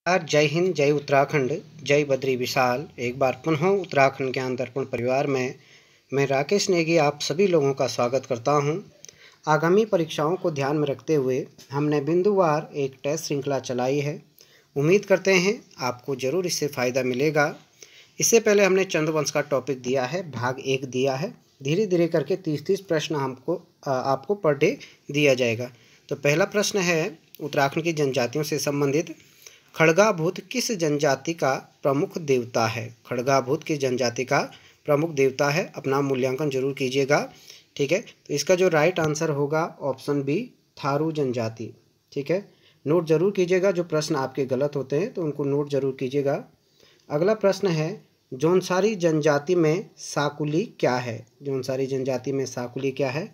जय हिंद, जय उत्तराखंड, जय बद्री विशाल। एक बार पुनः उत्तराखंड ज्ञान दर्पण परिवार में मैं राकेश नेगी आप सभी लोगों का स्वागत करता हूं। आगामी परीक्षाओं को ध्यान में रखते हुए हमने बिंदुवार एक टेस्ट श्रृंखला चलाई है। उम्मीद करते हैं आपको ज़रूर इससे फ़ायदा मिलेगा। इससे पहले हमने चंद्रवंश का टॉपिक दिया है, भाग 1 दिया है। धीरे धीरे करके 30-30 प्रश्न आपको पर डे दिया जाएगा। तो पहला प्रश्न है, उत्तराखंड की जनजातियों से संबंधित खड़गाभूत किस जनजाति का प्रमुख देवता है? खड़गाभूत किस जनजाति का प्रमुख देवता है? अपना मूल्यांकन जरूर कीजिएगा, ठीक है। तो इसका जो राइट आंसर होगा ऑप्शन बी, थारू जनजाति, ठीक है। नोट जरूर कीजिएगा, जो प्रश्न आपके गलत होते हैं तो उनको नोट जरूर कीजिएगा। अगला प्रश्न है, जौनसारी जनजाति में साकुली क्या है? जौनसारी जनजाति में साकुली क्या है?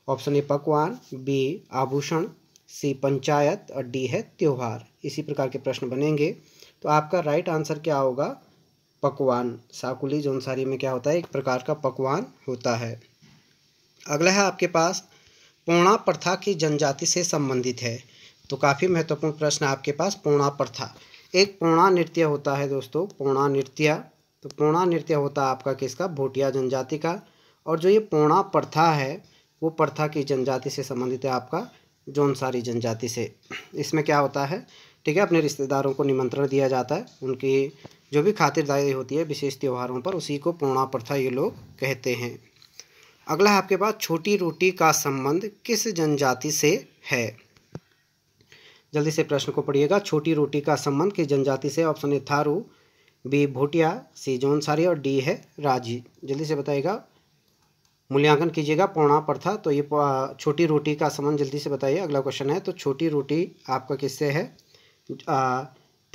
ऑप्शन ए पकवान, बी आभूषण, सी पंचायत और डी है त्योहार। इसी प्रकार के प्रश्न बनेंगे। तो आपका राइट आंसर क्या होगा? पकवान। साकुली जौनसारी में क्या होता है? एक प्रकार का पकवान होता है। अगला है आपके पास, पोणा प्रथा की जनजाति से संबंधित है। तो काफ़ी महत्वपूर्ण प्रश्न आपके पास। पोणा प्रथा एक पोणा नृत्य होता है दोस्तों, पोणा नृत्य। तो पोणा नृत्य होता है आपका किसका? भोटिया जनजाति का। और जो ये पोणा प्रथा है वो प्रथा की जनजाति से संबंधित है आपका जौनसारी जनजाति से। इसमें क्या होता है, ठीक है, अपने रिश्तेदारों को निमंत्रण दिया जाता है, उनकी जो भी खातिरदारी होती है विशेष त्योहारों पर, उसी को पोणा प्रथा ये लोग कहते हैं। अगला है आपके पास, छोटी रोटी का संबंध किस जनजाति से है? जल्दी से प्रश्न को पढ़िएगा। छोटी रोटी का संबंध किस जनजाति से? Option A Tharu, B Bhotia, C Jaunsari और डी है राजी। जल्दी से बताइएगा, मूल्यांकन कीजिएगा। पोणा प्रथा, तो ये छोटी रोटी का संबंध जल्दी से बताइए। अगला क्वेश्चन है, तो छोटी रोटी आपका किससे है?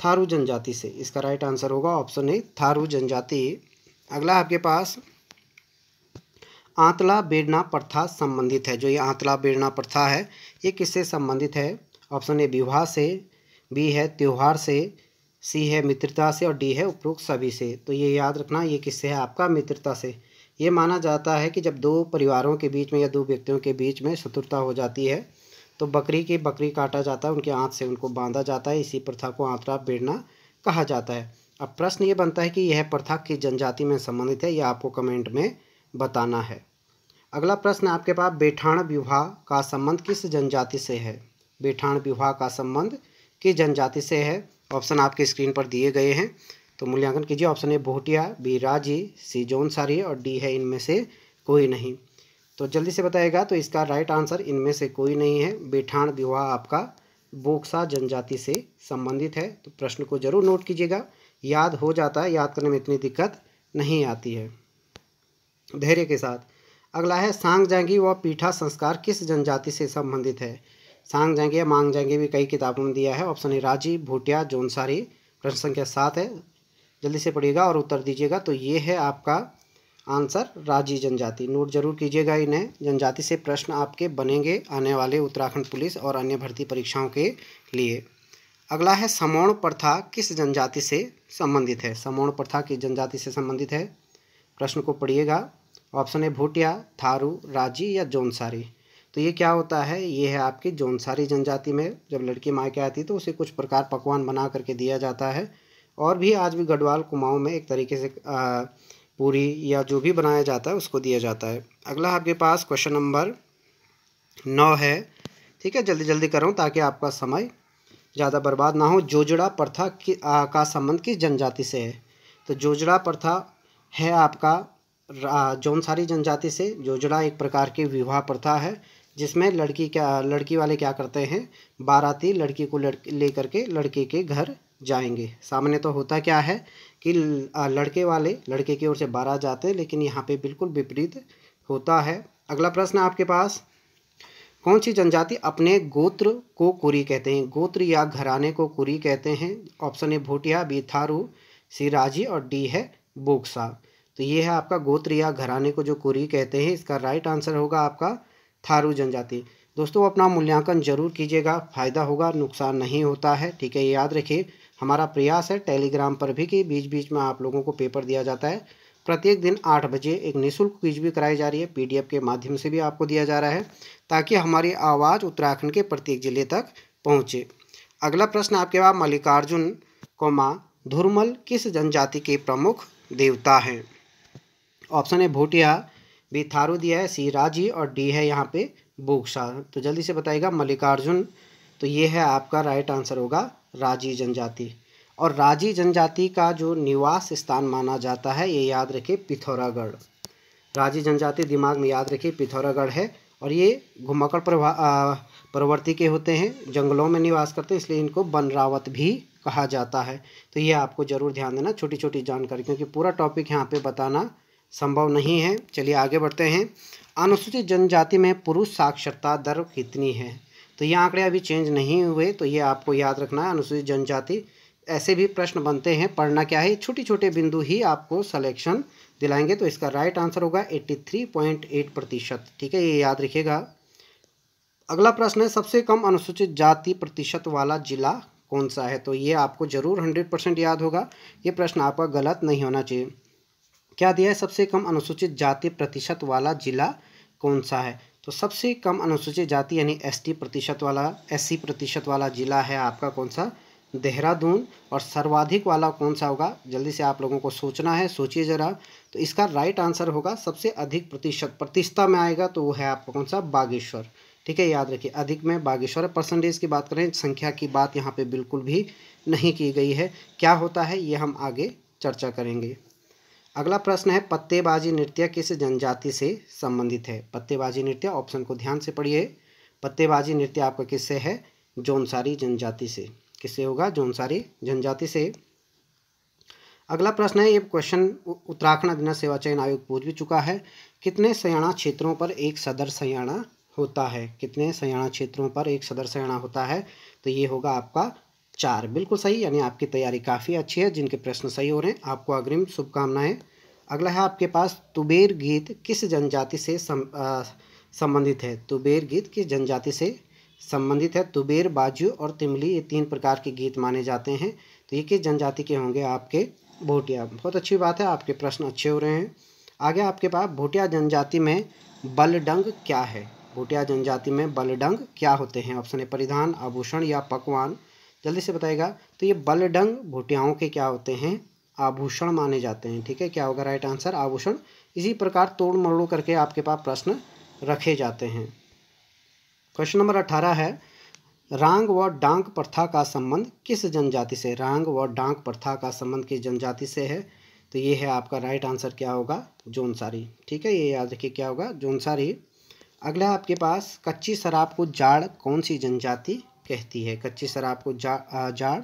थारू जनजाति से। इसका राइट आंसर होगा ऑप्शन ए थारू जनजाति। अगला आपके पास, आंतला बेड़ना प्रथा संबंधित है। जो ये आंतला बेड़ना प्रथा है ये किससे संबंधित है? ऑप्शन ए विवाह से, बी है त्योहार से, सी है मित्रता से और डी है उपरोक्त सभी से। तो ये याद रखना, ये किससे है आपका? मित्रता से। ये माना जाता है कि जब दो परिवारों के बीच में या दो व्यक्तियों के बीच में शत्रुता हो जाती है तो बकरी काटा जाता है, उनके आंत से उनको बांधा जाता है। इसी प्रथा को आंतला बेड़ना कहा जाता है। अब प्रश्न ये बनता है कि यह प्रथा किस जनजाति में संबंधित है, यह आपको कमेंट में बताना है। अगला प्रश्न आपके पास, बेठान विवाह का संबंध किस जनजाति से है? बेठान विवाह का संबंध किस जनजाति से है? ऑप्शन आपके स्क्रीन पर दिए गए हैं, तो मूल्यांकन कीजिए। ऑप्शन ए भोटिया, बी राजी, सी जौनसारी और डी है इनमें से कोई नहीं। तो जल्दी से बताएगा, तो इसका राइट आंसर इनमें से कोई नहीं है। बेठान विवाह आपका बोक्सा जनजाति से संबंधित है। तो प्रश्न को जरूर नोट कीजिएगा, याद हो जाता है, याद करने में इतनी दिक्कत नहीं आती है, धैर्य के साथ। अगला है, सांग जांगी व पीठा संस्कार किस जनजाति से संबंधित है? सांग जांगी या मांग जांगी भी कई किताबों में दिया है। ऑप्शन ए राजी, भोटिया, जौनसारी। प्रश्न संख्या 7 है, जल्दी से पढ़िएगा और उत्तर दीजिएगा। तो ये है आपका आंसर राजी जनजाति। नोट जरूर कीजिएगा, इन्हें जनजाति से प्रश्न आपके बनेंगे आने वाले उत्तराखंड पुलिस और अन्य भर्ती परीक्षाओं के लिए। अगला है, समौण प्रथा किस जनजाति से संबंधित है? समौण प्रथा किस जनजाति से संबंधित है? प्रश्न को पढ़िएगा। ऑप्शन ए भोटिया, थारू, राजी या जौनसारी। तो ये क्या होता है? ये है आपकी जौनसारी जनजाति में जब लड़की मायके आती है तो उसे कुछ प्रकार पकवान बना करके दिया जाता है। और भी आज भी गढ़वाल कुमाऊं में एक तरीके से पूरी या जो भी बनाया जाता है उसको दिया जाता है। अगला आपके पास क्वेश्चन नंबर 9 है, ठीक है। जल्दी जल्दी कर रहा हूँ ताकि आपका समय ज़्यादा बर्बाद ना हो। जोजड़ा प्रथा का संबंध किस जनजाति से है? तो जोजड़ा प्रथा है आपका जौनसारी जनजाति से। जोजड़ा एक प्रकार की विवाह प्रथा है जिसमें लड़की वाले क्या करते हैं, बाराती लड़की को लेकर के लड़के के घर जाएंगे। सामने तो होता क्या है कि लड़के वाले लड़के की ओर से बारात जाते हैं, लेकिन यहाँ पे बिल्कुल विपरीत होता है। अगला प्रश्न आपके पास, कौन सी जनजाति अपने गोत्र को कुरी कहते हैं? गोत्र या घराने को कुरी कहते हैं। Option A Bhotia, B Tharu, C Raji और डी है बोक्सा। तो ये है आपका गोत्र या घराने को जो कुरी कहते हैं। इसका राइट आंसर होगा आपका थारू जनजाति। दोस्तों अपना मूल्यांकन जरूर कीजिएगा, फ़ायदा होगा, नुकसान नहीं होता है, ठीक है। याद रखिए, हमारा प्रयास है टेलीग्राम पर भी कि बीच बीच में आप लोगों को पेपर दिया जाता है। प्रत्येक दिन 8 बजे एक निःशुल्क क्विज भी कराई जा रही है, PDF के माध्यम से भी आपको दिया जा रहा है, ताकि हमारी आवाज़ उत्तराखंड के प्रत्येक जिले तक पहुँचे। अगला प्रश्न आपके पास, मल्लिकार्जुन कोमा धुरमल किस जनजाति के प्रमुख देवता हैं? ऑप्शन है भोटिया, बी थारू दिया है, सी राजी और डी है यहाँ पे बोक्सा। तो जल्दी से बताइएगा मल्लिकार्जुन। तो ये है आपका राइट आंसर होगा राजी जनजाति। और राजी जनजाति का जो निवास स्थान माना जाता है, ये याद रखिए पिथौरागढ़। राजी जनजाति दिमाग में याद रखिए पिथौरागढ़ है। और ये घुमक्कड़ प्रवृत्ति के होते हैं, जंगलों में निवास करते हैं, इसलिए इनको बनरावत भी कहा जाता है। तो ये आपको ज़रूर ध्यान देना, छोटी छोटी जानकारी, क्योंकि पूरा टॉपिक यहाँ पे बताना संभव नहीं है। चलिए आगे बढ़ते हैं। अनुसूचित जनजाति में पुरुष साक्षरता दर कितनी है? तो ये आंकड़े अभी चेंज नहीं हुए, तो ये आपको याद रखना है। अनुसूचित जनजाति ऐसे भी प्रश्न बनते हैं, पढ़ना क्या है, छोटे छोटे बिंदु ही आपको सिलेक्शन दिलाएंगे। तो इसका राइट आंसर होगा 83.8%। ठीक है, ये याद रखिएगा। अगला प्रश्न है सबसे कम अनुसूचित जाति प्रतिशत वाला जिला कौन सा है? तो ये आपको जरूर 100% याद होगा। ये प्रश्न आपका गलत नहीं होना चाहिए। क्या दिया है? सबसे कम अनुसूचित जाति प्रतिशत वाला जिला कौन सा है? तो सबसे कम अनुसूचित जाति यानी SC प्रतिशत वाला जिला है आपका कौन सा? देहरादून। और सर्वाधिक वाला कौन सा होगा? जल्दी से आप लोगों को सोचना है, सोचिए ज़रा। तो इसका राइट आंसर होगा सबसे अधिक प्रतिशतता में आएगा तो वो है आपका कौन सा? बागेश्वर। ठीक है, याद रखिए अधिक में बागेश्वर। परसेंटेज की बात करें, संख्या की बात यहाँ पे बिल्कुल भी नहीं की गई है। क्या होता है ये हम आगे चर्चा करेंगे। अगला प्रश्न है पत्तेबाजी नृत्य किस जनजाति से संबंधित है? पत्तेबाजी नृत्य, ऑप्शन को ध्यान से पढ़िए। पत्तेबाजी नृत्य आपका किससे है? जौनसारी जनजाति से। किससे होगा? जौनसारी जनजाति से। अगला प्रश्न है, ये क्वेश्चन उत्तराखंड अधीनस्थ सेवा चयन आयोग पूछ भी चुका है। कितने सयाणा क्षेत्रों पर एक सदर सयाणा होता है? कितने सयाणा क्षेत्रों पर एक सदर सयाणा होता है? तो ये होगा आपका 4। बिल्कुल सही, यानी आपकी तैयारी काफ़ी अच्छी है। जिनके प्रश्न सही हो रहे हैं आपको अग्रिम शुभकामनाएं। अगला है आपके पास तुबेर गीत किस जनजाति से संबंधित है? तुबेर गीत किस जनजाति से संबंधित है? तुबेर, बाजू और तिमली, ये 3 प्रकार के गीत माने जाते हैं। तो ये किस जनजाति के होंगे? आपके भोटिया। बहुत अच्छी बात है, आपके प्रश्न अच्छे हो रहे हैं। आगे आपके पास भोटिया जनजाति में बलडंग क्या है? भोटिया जनजाति में बलडंग क्या होते हैं? ऑप्शन है परिधान, आभूषण या पकवान। जल्दी से बताएगा। तो ये बलडंग भोटियाओं के क्या होते हैं? आभूषण माने जाते हैं। ठीक है, क्या होगा राइट आंसर? आभूषण। इसी प्रकार तोड़ मरोड़ करके आपके पास प्रश्न रखे जाते हैं। क्वेश्चन नंबर 18 है रांग व डांग प्रथा का संबंध किस जनजाति से? रांग व डांग प्रथा का संबंध किस जनजाति से है? तो ये है आपका राइट आंसर क्या होगा? जौनसारी। ठीक है, ये याद रखिए क्या होगा? जौनसारी। अगला आपके पास कच्ची शराब को जाड़ कौन सी जनजाति कहती है? कच्ची शराब को जाड़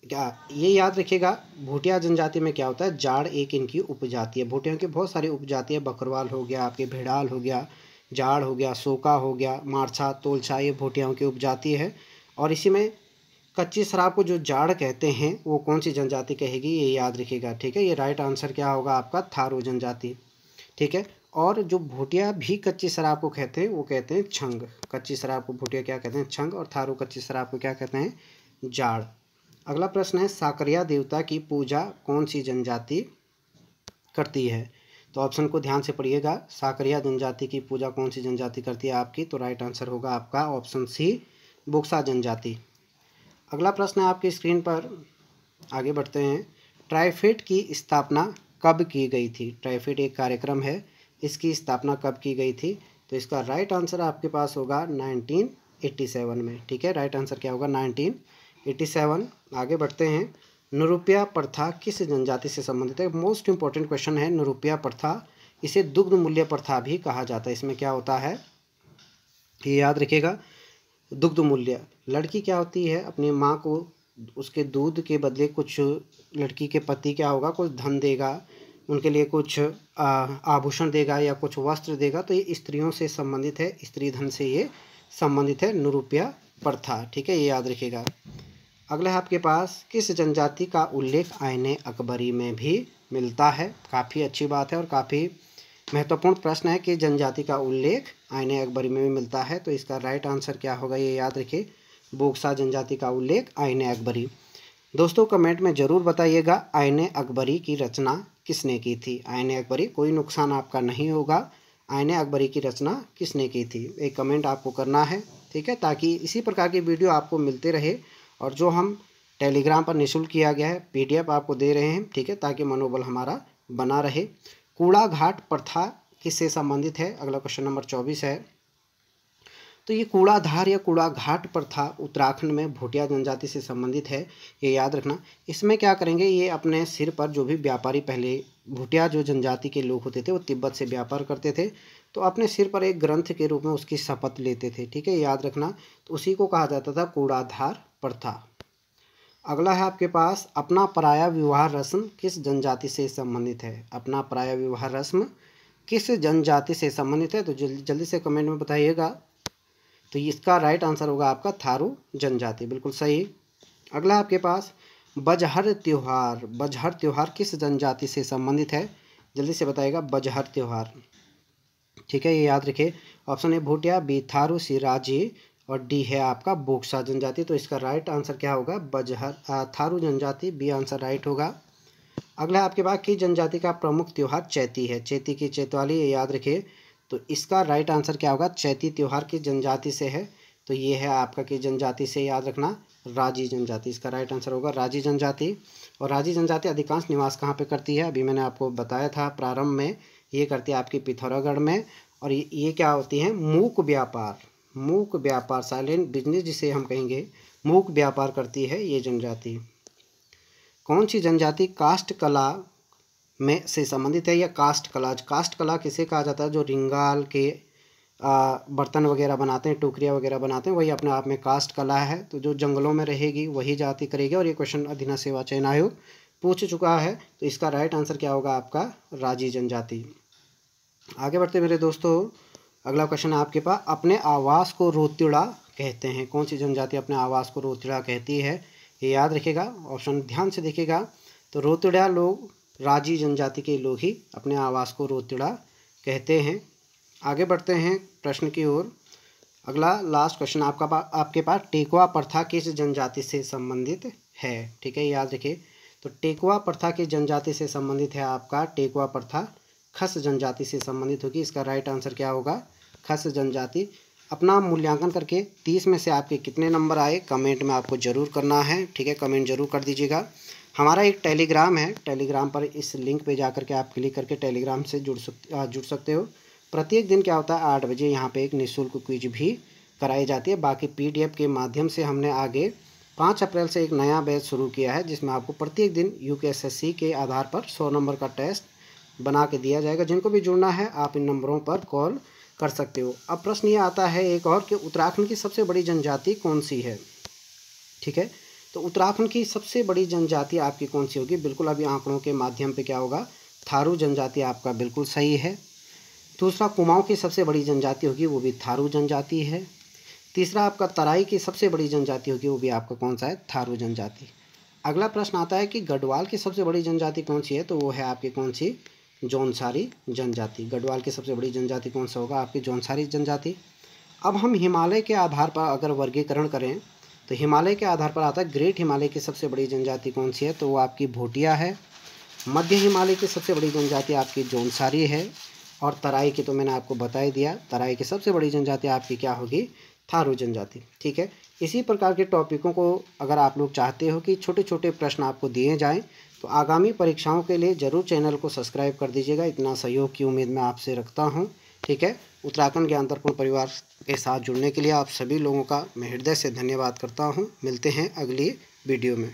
क्या, ये याद रखिएगा। भोटिया जनजाति में क्या होता है? जाड़ एक इनकी उपजाति है। भोटियों की बहुत सारी उपजाति है, बकरवाल हो गया, आपके भेड़ाल हो गया, जाड़ हो गया, सोका हो गया, मारछा, तोलछा, ये भोटियों की उपजाति है। और इसी में कच्ची शराब को जो जाड़ कहते हैं वो कौन सी जनजाति कहेगी? ये याद रखिएगा। ठीक है, ये राइट आंसर क्या होगा आपका? थारू जनजाति। ठीक है, और जो भोटिया भी कच्ची शराब को कहते हैं वो कहते हैं छंग। कच्ची शराब को भोटिया क्या कहते हैं? छंग। और थारू कच्ची शराब को क्या कहते हैं? जाड़। अगला प्रश्न है साकरिया देवता की पूजा कौन सी जनजाति करती है? तो ऑप्शन को ध्यान से पढ़िएगा। साकरिया जनजाति की पूजा कौन सी जनजाति करती है आपकी? तो राइट आंसर होगा आपका ऑप्शन सी, बोक्सा जनजाति। अगला प्रश्न है आपकी स्क्रीन पर, आगे बढ़ते हैं। ट्राइफेड की स्थापना कब की गई थी? ट्राइफेड एक कार्यक्रम है, इसकी स्थापना कब की गई थी? तो इसका राइट आंसर आपके पास होगा 1987 में। ठीक है, राइट आंसर क्या होगा? 1987। आगे बढ़ते हैं। निरुपया प्रथा किस जनजाति से संबंधित है? मोस्ट इंपॉर्टेंट क्वेश्चन है निरुपया प्रथा। इसे दुग्ध मूल्य प्रथा भी कहा जाता है। इसमें क्या होता है ये याद रखिएगा। दुग्ध मूल्य, लड़की क्या होती है अपनी माँ को उसके दूध के बदले कुछ लड़की के पति क्या होगा, कुछ धन देगा, उनके लिए कुछ आभूषण देगा या कुछ वस्त्र देगा। तो ये स्त्रियों से संबंधित है, स्त्री धन से ये संबंधित है, निरुपया प्रथा। ठीक है, ये याद रखिएगा। अगला है आपके पास किस जनजाति का उल्लेख आईने अकबरी में भी मिलता है? काफ़ी अच्छी बात है और काफ़ी महत्वपूर्ण प्रश्न है कि जनजाति का उल्लेख आईने अकबरी में भी मिलता है। तो इसका राइट आंसर क्या होगा ये याद रखिए, बोक्सा जनजाति का उल्लेख आईने अकबरी। दोस्तों कमेंट में ज़रूर बताइएगा आईने अकबरी की रचना किसने की थी? आईने अकबरी, कोई नुकसान आपका नहीं होगा। आईने अकबरी की रचना किसने की थी? एक कमेंट आपको करना है। ठीक है, ताकि इसी प्रकार की वीडियो आपको मिलते रहे और जो हम टेलीग्राम पर निःशुल्क किया गया है, PDF आपको दे रहे हैं, ठीक है, ताकि मनोबल हमारा बना रहे। कूड़ा घाट प्रथा किससे संबंधित है? अगला क्वेश्चन नंबर 24 है। तो ये कूड़ाधार या कूड़ा घाट प्रथा उत्तराखंड में भोटिया जनजाति से संबंधित है, ये याद रखना। इसमें क्या करेंगे, ये अपने सिर पर जो भी व्यापारी, पहले भोटिया जो जनजाति के लोग होते थे वो तिब्बत से व्यापार करते थे, तो अपने सिर पर एक ग्रंथ के रूप में उसकी शपथ लेते थे, ठीक है, याद रखना। तो उसी को कहा जाता था कूड़ाधार प्रथा। अगला है आपके पास, अपना पराया विवाह रस्म किस जनजाति से संबंधित है? अपना पराया विवाह रस्म किस जनजाति से संबंधित है? तो जल्दी से कमेंट में बताइएगा। तो इसका राइट आंसर होगा आपका थारू जनजाति, बिल्कुल सही। अगला आपके पास, बजहर त्योहार। बजहर त्योहार किस जनजाति से संबंधित है? जल्दी से बताइएगा, बजहर त्योहार, ठीक है, ये याद रखिए। Option A Bhotia, B Tharu, C Raji और डी है आपका बोक्सा जनजाति। तो इसका राइट आंसर क्या होगा? बजहर थारू जनजाति, बी आंसर राइट होगा। अगला आपके पास, किस जनजाति का प्रमुख त्योहार चैती है? चैती की चैतवाली, ये याद रखिए। तो इसका राइट आंसर क्या होगा? चैती त्योहार किस जनजाति से है? तो ये है आपका किस जनजाति से, याद रखना, राजी जनजाति। इसका राइट आंसर होगा राजी जनजाति। और राजी जनजाति अधिकांश निवास कहाँ पे करती है? अभी मैंने आपको बताया था प्रारंभ में, ये करती है आपकी पिथौरागढ़ में। और ये क्या होती है? मूक व्यापार, मूक व्यापार, साइलेंट बिजनेस जिसे हम कहेंगे, मूक व्यापार करती है ये जनजाति। कौन सी जनजाति काष्ठ कला में से संबंधित है? या काष्ठ कला, काष्ठ कला किसे कहा जाता है? जो रिंगाल के बर्तन वगैरह बनाते हैं, टोकरियाँ वगैरह बनाते हैं, वही अपने आप में काष्ठ कला है। तो जो जंगलों में रहेगी वही जाति करेगी। और ये क्वेश्चन अधीन सेवा चयन आयोग पूछ चुका है। तो इसका राइट आंसर क्या होगा आपका? राजी जनजाति। आगे बढ़ते मेरे दोस्तों, अगला क्वेश्चन है आपके पास, अपने आवास को रोतिड़ा कहते हैं। कौन सी जनजाति अपने आवास को रोतिड़ा कहती है? ये याद रखिएगा, ऑप्शन ध्यान से देखिएगा। तो रोतिड़ा लोग, राजी जनजाति के लोग ही अपने आवास को रोतिड़ा कहते हैं। आगे बढ़ते हैं प्रश्न की ओर। अगला लास्ट क्वेश्चन आपके पास, टेकुआ प्रथा किस जनजाति से संबंधित है? ठीक है, याद रखिए। तो टेकुआ प्रथा किस जनजाति से संबंधित है? आपका टेकुआ प्रथा खस जनजाति से संबंधित होगी। इसका राइट आंसर क्या होगा? खस जनजाति। अपना मूल्यांकन करके 30 में से आपके कितने नंबर आए, कमेंट में आपको ज़रूर करना है, ठीक है, कमेंट जरूर कर दीजिएगा। हमारा एक टेलीग्राम है, टेलीग्राम पर इस लिंक पे जाकर के आप क्लिक करके टेलीग्राम से जुड़ सकते हो। प्रत्येक दिन क्या होता है, 8 बजे यहाँ पे एक निःशुल्क क्विज भी कराई जाती है। बाकी PDF के माध्यम से हमने आगे 5 अप्रैल से एक नया बैच शुरू किया है, जिसमें आपको प्रत्येक दिन UPSSC के आधार पर 100 नंबर का टेस्ट बना के दिया जाएगा। जिनको भी जुड़ना है आप इन नंबरों पर कॉल कर सकते हो। अब प्रश्न ये आता है एक और कि उत्तराखंड की सबसे बड़ी जनजाति कौन सी है? ठीक है, तो उत्तराखंड की सबसे बड़ी जनजाति आपकी कौन सी होगी? बिल्कुल अभी आंकड़ों के माध्यम पे क्या होगा? थारू जनजाति आपका बिल्कुल सही है। दूसरा, कुमाऊं की सबसे बड़ी जनजाति होगी, वो भी थारू जनजाति है। तीसरा, आपका तराई की सबसे बड़ी जनजाति होगी, वो भी आपका कौन सा है? थारू जनजाति। अगला प्रश्न आता है कि गढ़वाल की सबसे बड़ी जनजाति कौन सी है? तो वो है आपकी कौन सी? जौनसारी जनजाति। गढ़वाल की सबसे बड़ी जनजाति कौन सा होगा? आपकी जौनसारी जनजाति। अब हम हिमालय के आधार पर अगर वर्गीकरण करें तो हिमालय के आधार पर आता है ग्रेट हिमालय की सबसे बड़ी जनजाति कौन सी है? तो वो आपकी भोटिया है। मध्य हिमालय की सबसे बड़ी जनजाति आपकी जौनसारी है। और तराई की तो मैंने आपको बता ही दिया, तराई की सबसे बड़ी जनजाति आपकी क्या होगी? थारू जनजाति। ठीक है, इसी प्रकार के टॉपिकों को अगर आप लोग चाहते हो कि छोटे छोटे प्रश्न आपको दिए जाएं तो आगामी परीक्षाओं के लिए ज़रूर चैनल को सब्सक्राइब कर दीजिएगा। इतना सहयोग की उम्मीद मैं आपसे रखता हूं। ठीक है, उत्तराखंड ज्ञान दर्पण परिवार के साथ जुड़ने के लिए आप सभी लोगों का मैं हृदय से धन्यवाद करता हूं। मिलते हैं अगली वीडियो में।